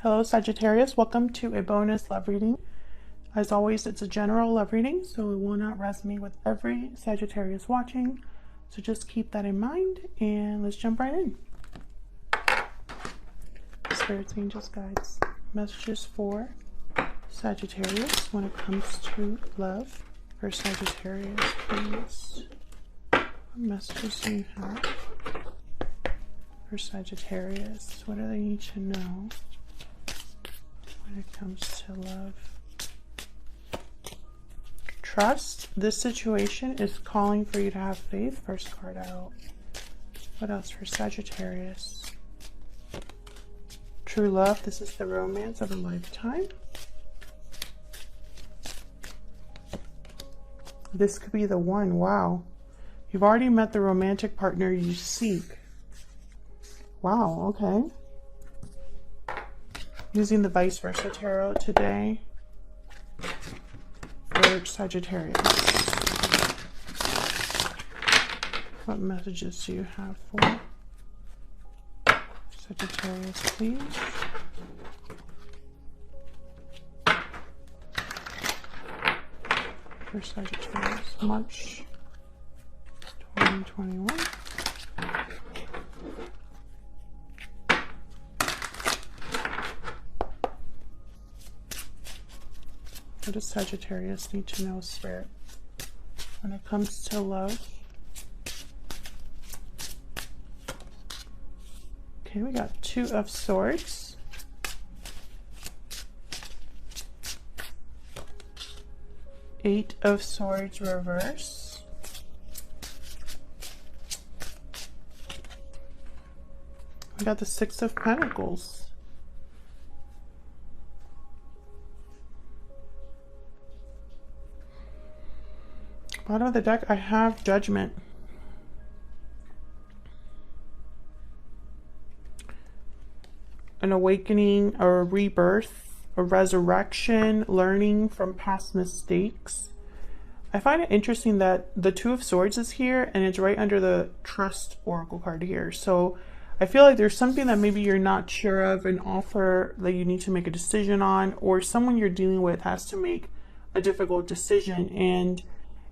Hello Sagittarius, welcome to a bonus love reading. As always, it's a general love reading, so it will not resonate with every Sagittarius watching. So just keep that in mind and let's jump right in. Spirits, angels, guides, messages for Sagittarius when it comes to love. For Sagittarius, please. What messages do you have for Sagittarius? What do they need to know when it comes to love? Trust. This situation is calling for you to have faith. First card out. What else for Sagittarius? True love. This is the romance of a lifetime. This could be the one. Wow. You've already met the romantic partner you seek. Wow, okay. Using the vice versa tarot today for Sagittarius. What messages do you have for Sagittarius, please? For Sagittarius, March 2021. What does Sagittarius need to know, Spirit, when it comes to love? Okay, we got Two of Swords. Eight of Swords reverse. We got the Six of Pentacles. Bottom of the deck, I have Judgment. An awakening, a rebirth, a resurrection, learning from past mistakes. I find it interesting that the Two of Swords is here and it's right under the Trust Oracle card here. So I feel like there's something that maybe you're not sure of, an offer that you need to make a decision on, or someone you're dealing with has to make a difficult decision. And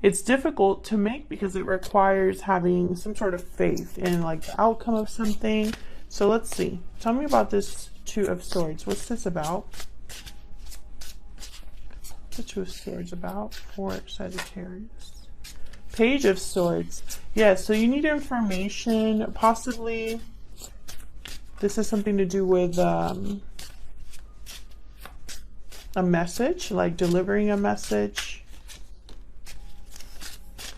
it's difficult to make because it requires having some sort of faith in like the outcome of something. So let's see. Tell me about this Two of Swords. What's this about? The Two of Swords about for Sagittarius. Page of Swords. Yeah, so you need information. Possibly this is something to do with a message, like delivering a message.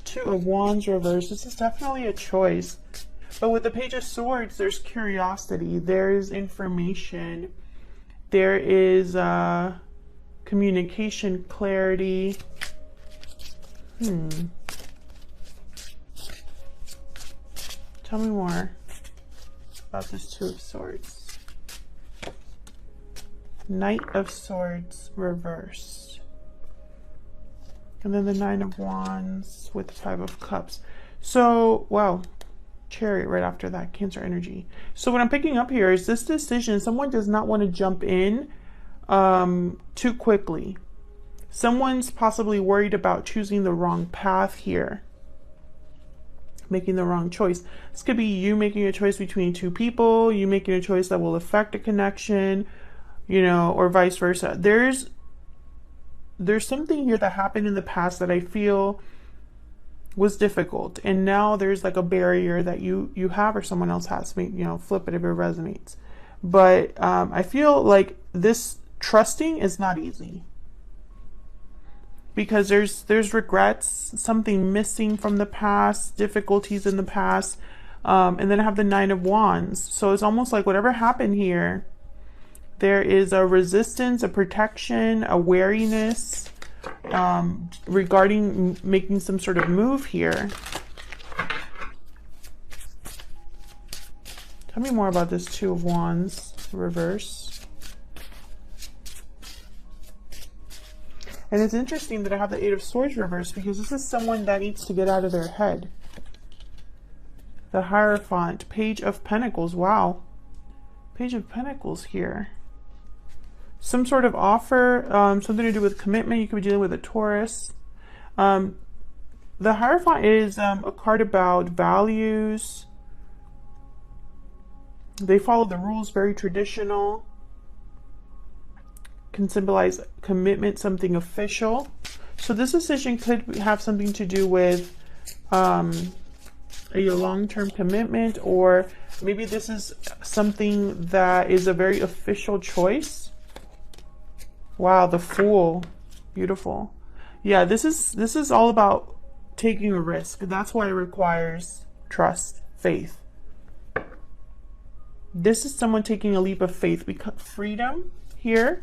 Two of Wands reverse. This is definitely a choice. But with the Page of Swords, there's curiosity, there's information, there is communication, clarity. Tell me more about this Two of Swords. Knight of Swords reverse. And then the Nine of Wands with the Five of Cups. So, wow. Chariot right after that, Cancer energy. So what I'm picking up here is this decision, someone does not want to jump in too quickly. Someone's possibly worried about choosing the wrong path here, making the wrong choice. This could be you making a choice between two people, you making a choice that will affect a connection, you know, or vice versa. There's something here that happened in the past that I feel was difficult, and now there's like a barrier that you have or someone else has. You know, flip it if it resonates. But I feel like this trusting is not easy because there's regrets, something missing from the past, difficulties in the past, and then I have the Nine of Wands. So it's almost like whatever happened here, there is a resistance, a protection, a wariness regarding making some sort of move here. Tell me more about this Two of Wands reverse. And it's interesting that I have the Eight of Swords reverse because this is someone that needs to get out of their head. The Hierophant, Page of Pentacles. Wow. Page of Pentacles here. some sort of offer, something to do with commitment. You could be dealing with a Taurus. The Hierophant is a card about values. They follow the rules, very traditional. Can symbolize commitment, something official. So this decision could have something to do with a long-term commitment, or maybe this is something that is a very official choice. Wow, the Fool. Beautiful. Yeah, this is all about taking a risk. That's why it requires trust, faith. This is someone taking a leap of faith. Because freedom here.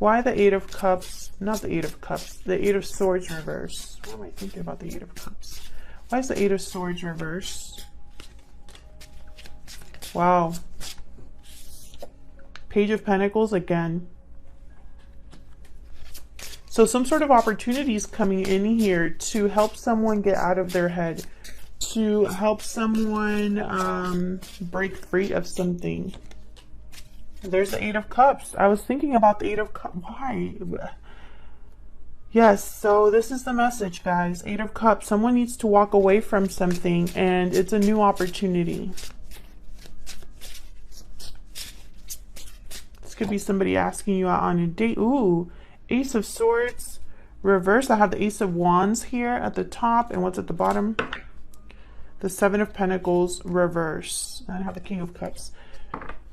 Why the Eight of Cups? Not the Eight of Cups. The Eight of Swords reverse. What am I thinking about the Eight of Cups? Why is the Eight of Swords reverse? Wow. Page of Pentacles again. So some sort of opportunities coming in here to help someone get out of their head, to help someone break free of something. There's the Eight of Cups. I was thinking about the Eight of Cups. Why? Yes, so this is the message, guys. Eight of Cups. Someone needs to walk away from something, and it's a new opportunity. This could be somebody asking you out on a date. Ooh, Ace of Swords reverse. I have the Ace of Wands here at the top, and what's at the bottom? The Seven of Pentacles reverse. I have the King of Cups.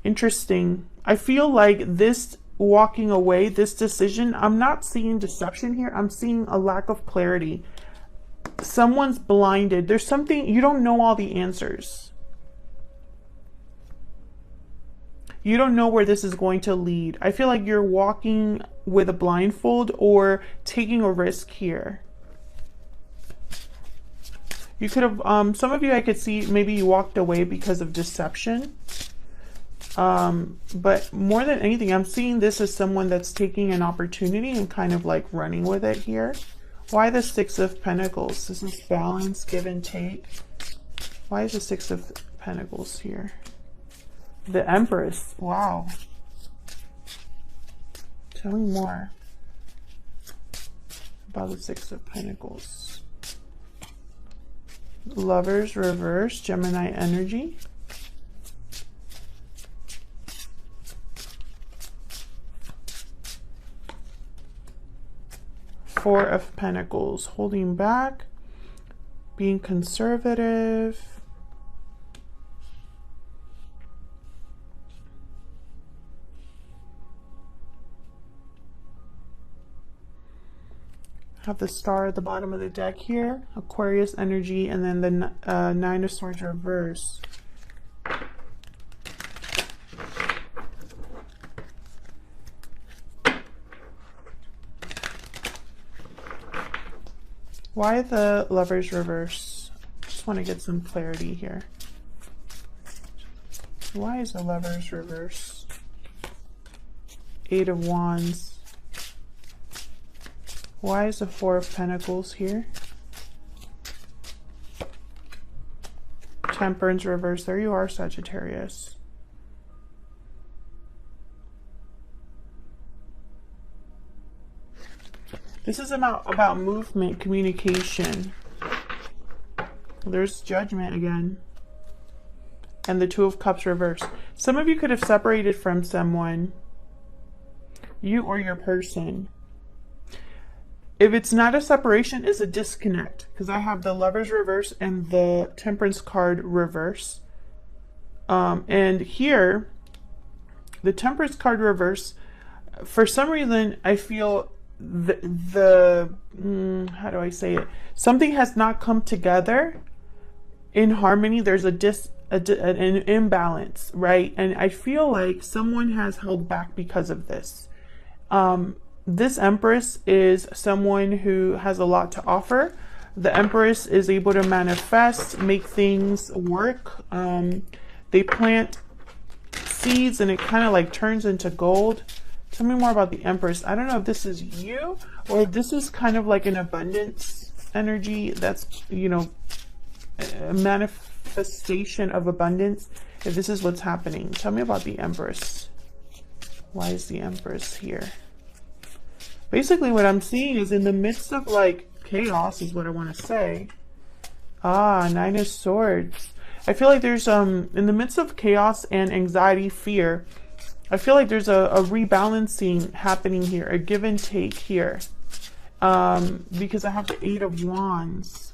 Interesting. I feel like this walking away, this decision, I'm not seeing deception here. I'm seeing a lack of clarity. Someone's blinded. There's something, you don't know all the answers. You don't know where this is going to lead. I feel like you're walking with a blindfold or taking a risk here. You could have, some of you I could see, maybe you walked away because of deception. But more than anything, I'm seeing this as someone that's taking an opportunity and kind of like running with it here. Why the Six of Pentacles? This is balance, give and take. Why is the Six of Pentacles here? The Empress. Wow. Tell me more about the Six of Pentacles. Lovers reverse, Gemini energy. Four of Pentacles, holding back, being conservative. Have the Star at the bottom of the deck here, Aquarius energy, and then the Nine of Swords reverse. Why the Lovers reverse? Just want to get some clarity here. Why is the Lovers reverse? Eight of Wands. Why is the Four of Pentacles here? Temperance reverse. There you are, Sagittarius. This is about movement, communication. There's Judgment again. And the Two of Cups reverse. Some of you could have separated from someone. You or your person. If it's not a separation, it's a disconnect. Because I have the Lovers reverse and the Temperance card reverse. And here, the Temperance card reverse, for some reason, I feel how do I say it? Something has not come together in harmony. There's an imbalance, right? And I feel like someone has held back because of this. This Empress is someone who has a lot to offer. The Empress is able to manifest, make things work. They plant seeds and it kind of like turns into gold. Tell me more about the Empress. I don't know if this is you or if this is kind of like an abundance energy that's, you know, a manifestation of abundance. If this is what's happening. Tell me about the Empress. Why is the Empress here? Basically what I'm seeing is in the midst of like chaos is what I want to say. Ah, Nine of Swords. I feel like there's in the midst of chaos and anxiety, fear, I feel like there's a rebalancing happening here, a give and take here. Because I have the Eight of Wands.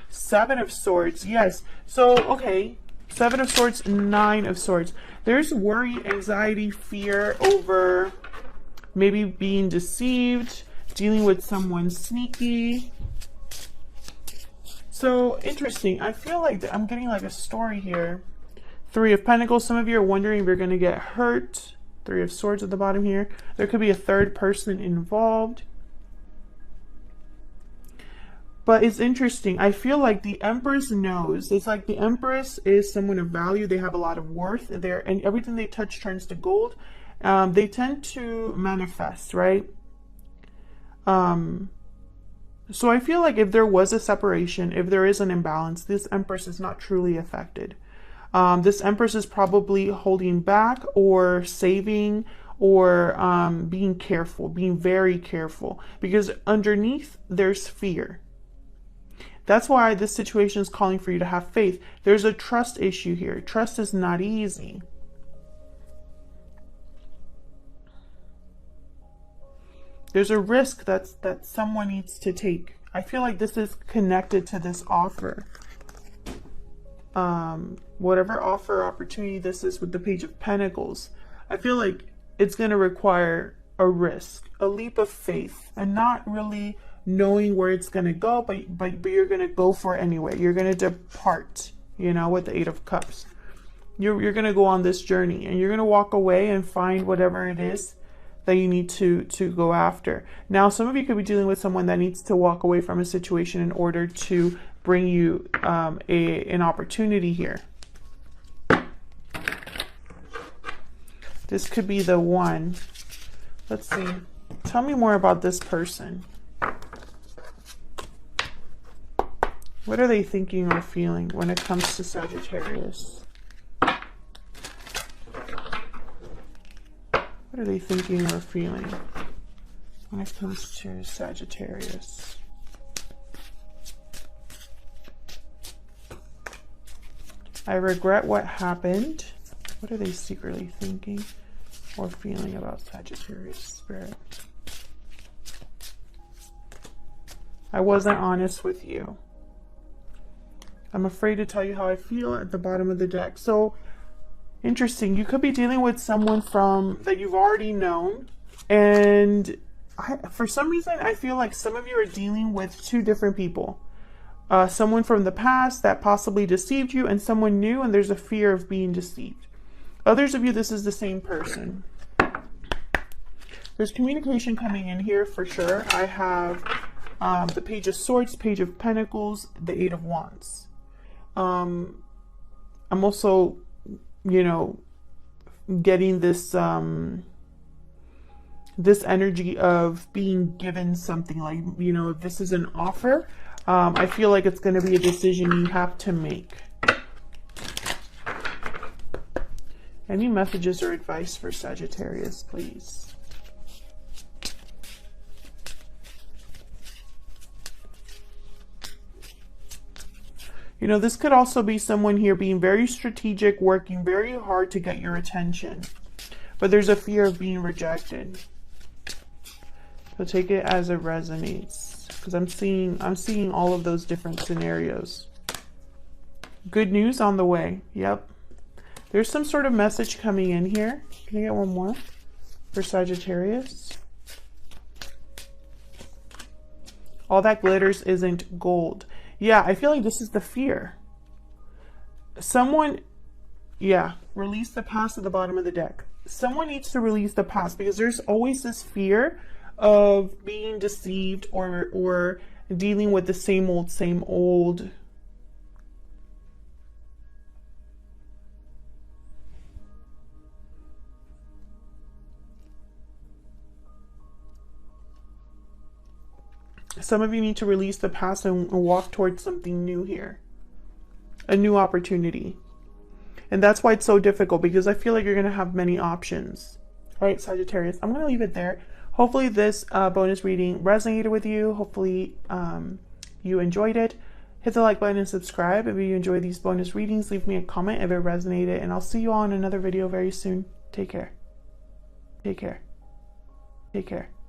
Seven of Swords, yes. So, okay, Seven of Swords, Nine of Swords. There's worry, anxiety, fear over maybe being deceived, dealing with someone sneaky. So, interesting. I feel like I'm getting like a story here. Three of Pentacles. Some of you are wondering if you're going to get hurt. Three of Swords at the bottom here. There could be a third person involved. But it's interesting. I feel like the Empress knows. It's like the Empress is someone of value. They have a lot of worth there, and everything they touch turns to gold. They tend to manifest, right? So I feel like if there was a separation, if there is an imbalance, this Empress is not truly affected. This Empress is probably holding back or saving or being careful, being very careful, because underneath there's fear. That's why this situation is calling for you to have faith. There's a trust issue here. Trust is not easy. There's a risk that someone needs to take. I feel like this is connected to this offer. Whatever offer or opportunity this is with the Page of Pentacles, I feel like it's going to require a risk, a leap of faith, and not really knowing where it's going to go, but you're going to go for it anyway. You're going to depart, you know, with the Eight of Cups. You're going to go on this journey, and you're going to walk away and find whatever it is that you need to go after. Now, some of you could be dealing with someone that needs to walk away from a situation in order to bring you an opportunity here. This could be the one. Let's see. Tell me more about this person. What are they thinking or feeling when it comes to Sagittarius? What are they thinking or feeling when it comes to Sagittarius? I regret what happened. What are they secretly thinking or feeling about Sagittarius spirit? I wasn't honest with you. I'm afraid to tell you how I feel at the bottom of the deck. So, interesting. You could be dealing with someone that you've already known. And for some reason, I feel like some of you are dealing with two different people. Someone from the past that possibly deceived you, and someone new, and there's a fear of being deceived. Others of you, this is the same person. There's communication coming in here for sure. I have the Page of Swords, Page of Pentacles, the Eight of Wands. I'm also, you know, getting this this energy of being given something, like, you know, if this is an offer, I feel like it's going to be a decision you have to make. Any messages or advice for Sagittarius, please? You know, this could also be someone here being very strategic, working very hard to get your attention. But there's a fear of being rejected. So take it as it resonates, because I'm seeing all of those different scenarios. Good news on the way. Yep. There's some sort of message coming in here. Can I get one more for Sagittarius? All that glitters isn't gold. Yeah, I feel like this is the fear. Someone, yeah, release the past at the bottom of the deck. Someone needs to release the past, because there's always this fear of being deceived or dealing with the same old. Some of you need to release the past and walk towards something new here. A new opportunity. And that's why it's so difficult, because I feel like you're going to have many options. All right, Sagittarius, I'm going to leave it there. Hopefully this bonus reading resonated with you. Hopefully you enjoyed it. Hit the like button and subscribe. If you enjoy these bonus readings, leave me a comment if it resonated. And I'll see you all in another video very soon. Take care. Take care. Take care.